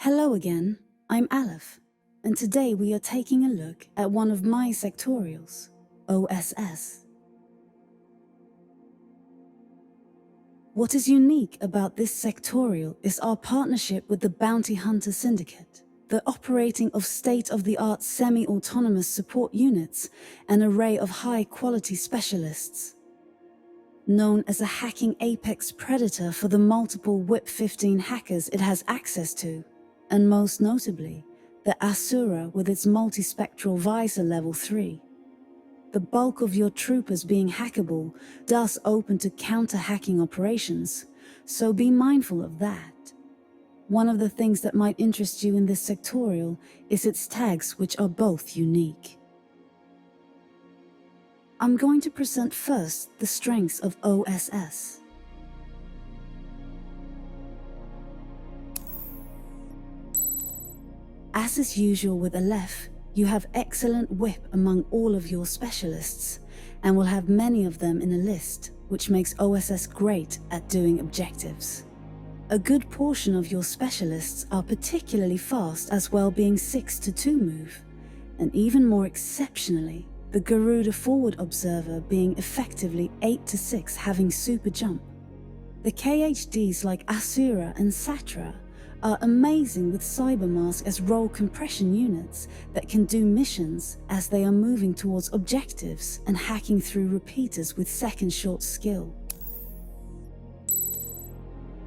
Hello again, I'm Aleph, and today we are taking a look at one of my sectorials, OSS. What is unique about this sectorial is our partnership with the Bounty Hunter Syndicate, the operating of state-of-the-art semi-autonomous support units, an array of high-quality specialists. Known as a hacking apex predator for the multiple WIP-15 hackers it has access to, and most notably, the Asura with its multispectral visor level 3. The bulk of your troopers being hackable, thus open to counter-hacking operations, so be mindful of that. One of the things that might interest you in this sectorial is its tags, which are both unique. I'm going to present first the strengths of OSS. As is usual with Aleph, you have excellent whip among all of your specialists, and will have many of them in a list, which makes OSS great at doing objectives. A good portion of your specialists are particularly fast as well, being 6-2 move, and even more exceptionally, the Garuda forward observer being effectively 8-6, having super jump. The KHDs like Asura and Satra are amazing with Cybermask as role compression units that can do missions as they are moving towards objectives and hacking through repeaters with second shot skill.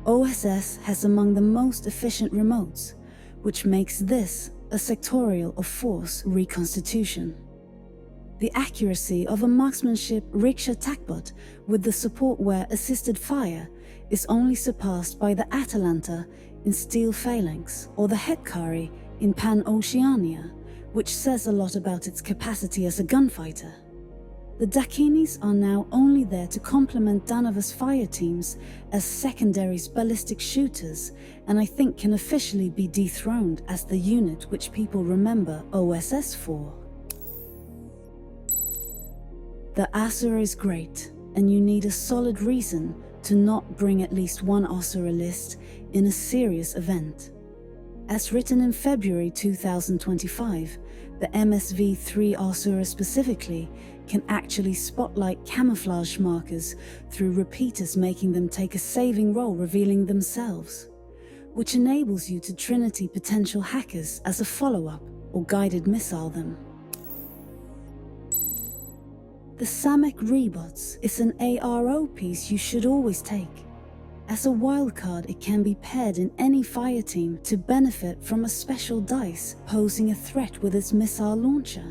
OSS has among the most efficient remotes, which makes this a sectorial of force reconstitution. The accuracy of a marksmanship rickshaw tackbot with the supportware assisted fire is only surpassed by the Atalanta in Steel Phalanx or the Hetkari in Pan-Oceania, which says a lot about its capacity as a gunfighter. The Dakinis are now only there to complement Danova's fire teams as secondaries ballistic shooters, and I think can officially be dethroned as the unit which people remember OSS for. The Asura is great, and you need a solid reason to not bring at least one Asura list in a serious event. As written in February 2025, the MSV3 Asura specifically can actually spotlight camouflage markers through repeaters, making them take a saving role, revealing themselves, which enables you to Trinity potential hackers as a follow-up or guided missile them. The Samek Rebots is an ARO piece you should always take. As a wildcard, it can be paired in any fire team to benefit from a special dice posing a threat with its missile launcher.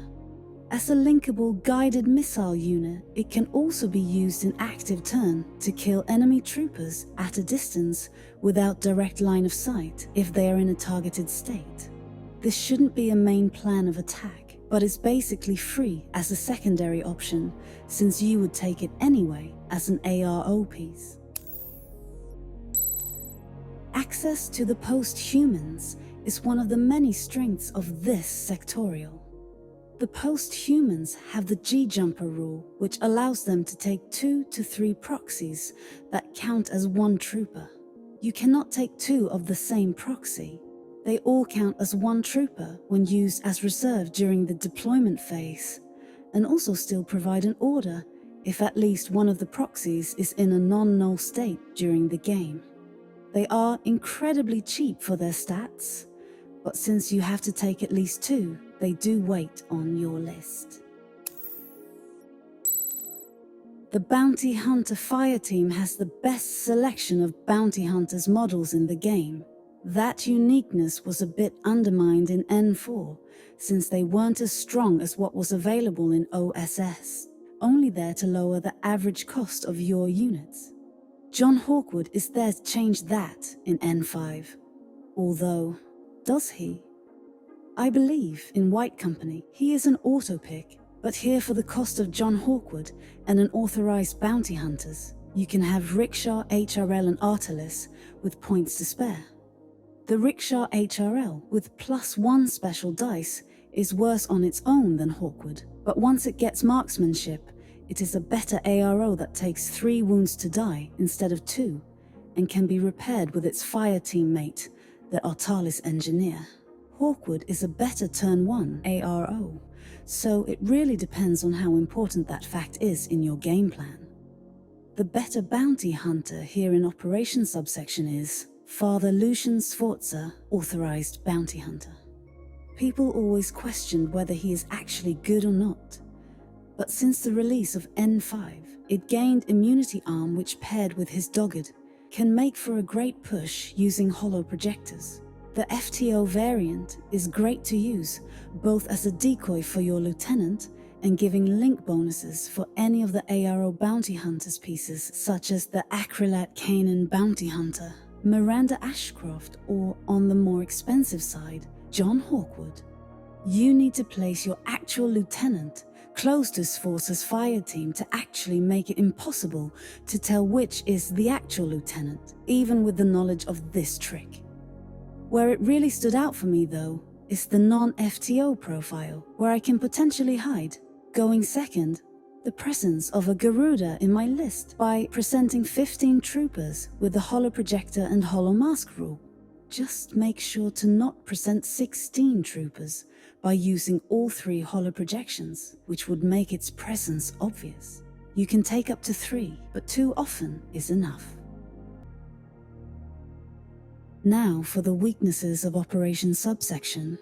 As a linkable guided missile unit, it can also be used in active turn to kill enemy troopers at a distance without direct line of sight if they are in a targeted state. This shouldn't be a main plan of attack, but is basically free as a secondary option, since you would take it anyway as an ARO piece. Access to the post-humans is one of the many strengths of this sectorial. The post-humans have the G-jumper rule, which allows them to take 2 to 3 proxies that count as one trooper. You cannot take 2 of the same proxy. They all count as one trooper when used as reserve during the deployment phase, and also still provide an order if at least one of the proxies is in a non-null state during the game. They are incredibly cheap for their stats, but since you have to take at least 2, they do wait on your list. The Bounty Hunter Fire Team has the best selection of Bounty Hunters models in the game. That uniqueness was a bit undermined in N4, since they weren't as strong as what was available in OSS, only there to lower the average cost of your units. John Hawkwood is there to change that in N5. Although, does he? I believe in White Company he is an auto-pick, but here for the cost of John Hawkwood and an authorized bounty hunters, you can have Rickshaw, HRL and Artelis with points to spare. The Rickshaw HRL with +1 special dice is worse on its own than Hawkwood, but once it gets marksmanship, it is a better ARO that takes 3 wounds to die instead of 2, and can be repaired with its fire teammate, the Artalis engineer. Hawkwood is a better turn 1 ARO, so it really depends on how important that fact is in your game plan. The better bounty hunter here in Operation Subsection is Father Lucian Sforza, authorized bounty hunter. People always questioned whether he is actually good or not, but since the release of N5, it gained immunity arm which paired with his dogged can make for a great push using hollow projectors. The FTO variant is great to use, both as a decoy for your lieutenant and giving link bonuses for any of the ARO bounty hunters pieces, such as the Acrylat Kanan bounty hunter, Miranda Ashcroft, or on the more expensive side, John Hawkwood. You need to place your actual lieutenant close to Sforza's fire team to actually make it impossible to tell which is the actual lieutenant, even with the knowledge of this trick. Where it really stood out for me, though, is the non-FTO profile, where I can potentially hide, going second, the presence of a Garuda in my list by presenting 15 troopers with the hollow projector and hollow mask rule. Just make sure to not present 16 troopers by using all 3 hollow projections, which would make its presence obvious. You can take up to 3, but 2 often is enough. Now for the weaknesses of Operation Subsection.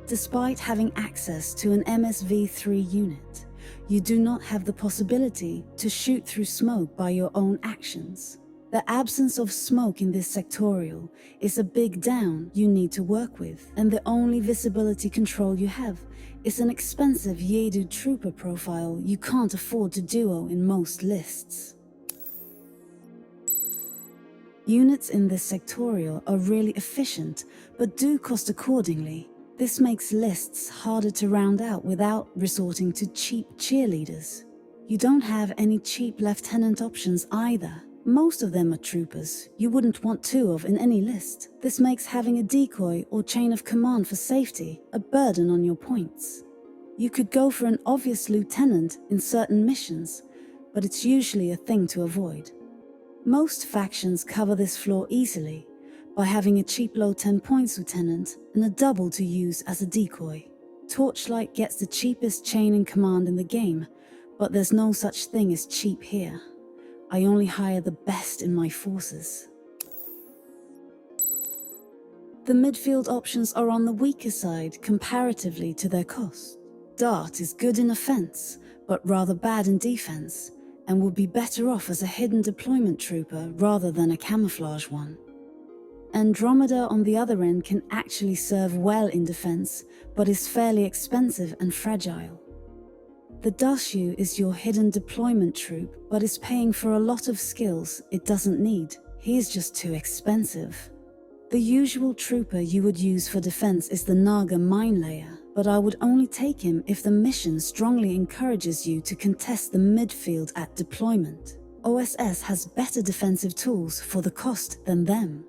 Despite having access to an MSV-3 unit, you do not have the possibility to shoot through smoke by your own actions. The absence of smoke in this sectorial is a big down you need to work with, and the only visibility control you have is an expensive Yedu trooper profile you can't afford to duo in most lists. Units in this sectorial are really efficient, but do cost accordingly. This makes lists harder to round out without resorting to cheap cheerleaders. You don't have any cheap lieutenant options either. Most of them are troopers you wouldn't want 2 of in any list. This makes having a decoy or chain of command for safety a burden on your points. You could go for an obvious lieutenant in certain missions, but it's usually a thing to avoid. Most factions cover this flaw easily by having a cheap low 10 points lieutenant and a double to use as a decoy. Torchlight gets the cheapest chain in command in the game, but there's no such thing as cheap here. I only hire the best in my forces. The midfield options are on the weaker side comparatively to their cost. Dart is good in offense, but rather bad in defense, and would be better off as a hidden deployment trooper rather than a camouflage one. Andromeda on the other end can actually serve well in defense, but is fairly expensive and fragile. The Dashu is your hidden deployment troop, but is paying for a lot of skills it doesn't need. He is just too expensive. The usual trooper you would use for defense is the Naga mine layer, but I would only take him if the mission strongly encourages you to contest the midfield at deployment. OSS has better defensive tools for the cost than them.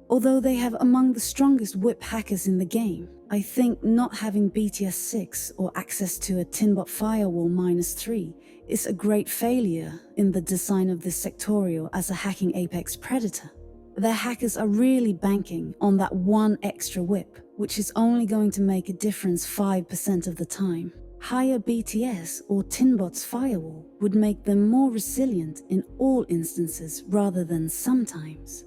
Although they have among the strongest whip hackers in the game, I think not having BTS 6 or access to a Tinbot firewall -3 is a great failure in the design of this sectorial as a hacking apex predator. Their hackers are really banking on that one extra whip, which is only going to make a difference 5% of the time. Higher BTS or Tinbot's firewall would make them more resilient in all instances rather than sometimes.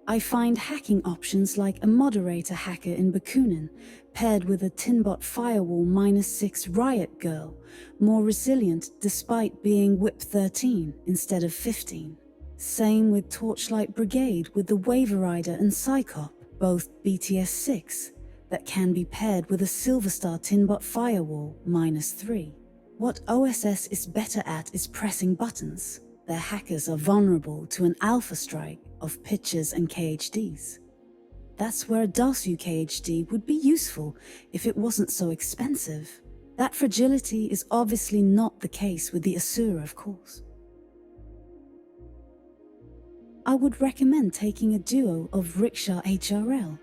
I find hacking options like a moderator hacker in Bakunin paired with a Tinbot firewall -6 Riot Girl more resilient despite being whip 13 instead of 15. Same with Torchlight Brigade with the Waver Rider and Psychop, both BTS 6, that can be paired with a Silverstar Tinbot firewall -3. What OSS is better at is pressing buttons. Their hackers are vulnerable to an alpha strike of pitchers and KHDs. That's where a Dasu KHD would be useful if it wasn't so expensive. That fragility is obviously not the case with the Asura, of course. I would recommend taking a duo of Rickshaw HRL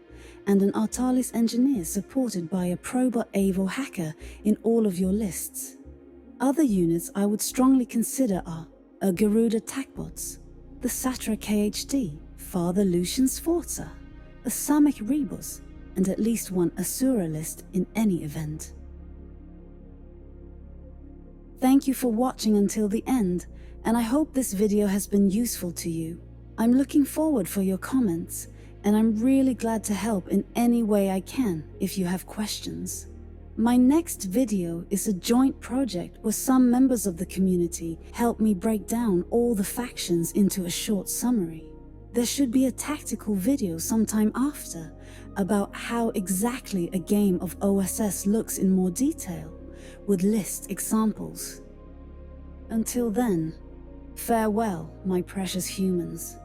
and an Artalis engineer supported by a Probot Avo hacker in all of your lists. Other units I would strongly consider are a Garuda Attackbots, the Satra KHD, Father Lucian Sforza, a Samic Rebus, and at least one Asura list in any event. Thank you for watching until the end, and I hope this video has been useful to you. I'm looking forward for your comments, and I'm really glad to help in any way I can if you have questions. My next video is a joint project where some members of the community help me break down all the factions into a short summary. There should be a tactical video sometime after about how exactly a game of OSS looks in more detail, with list examples. Until then, farewell, my precious humans.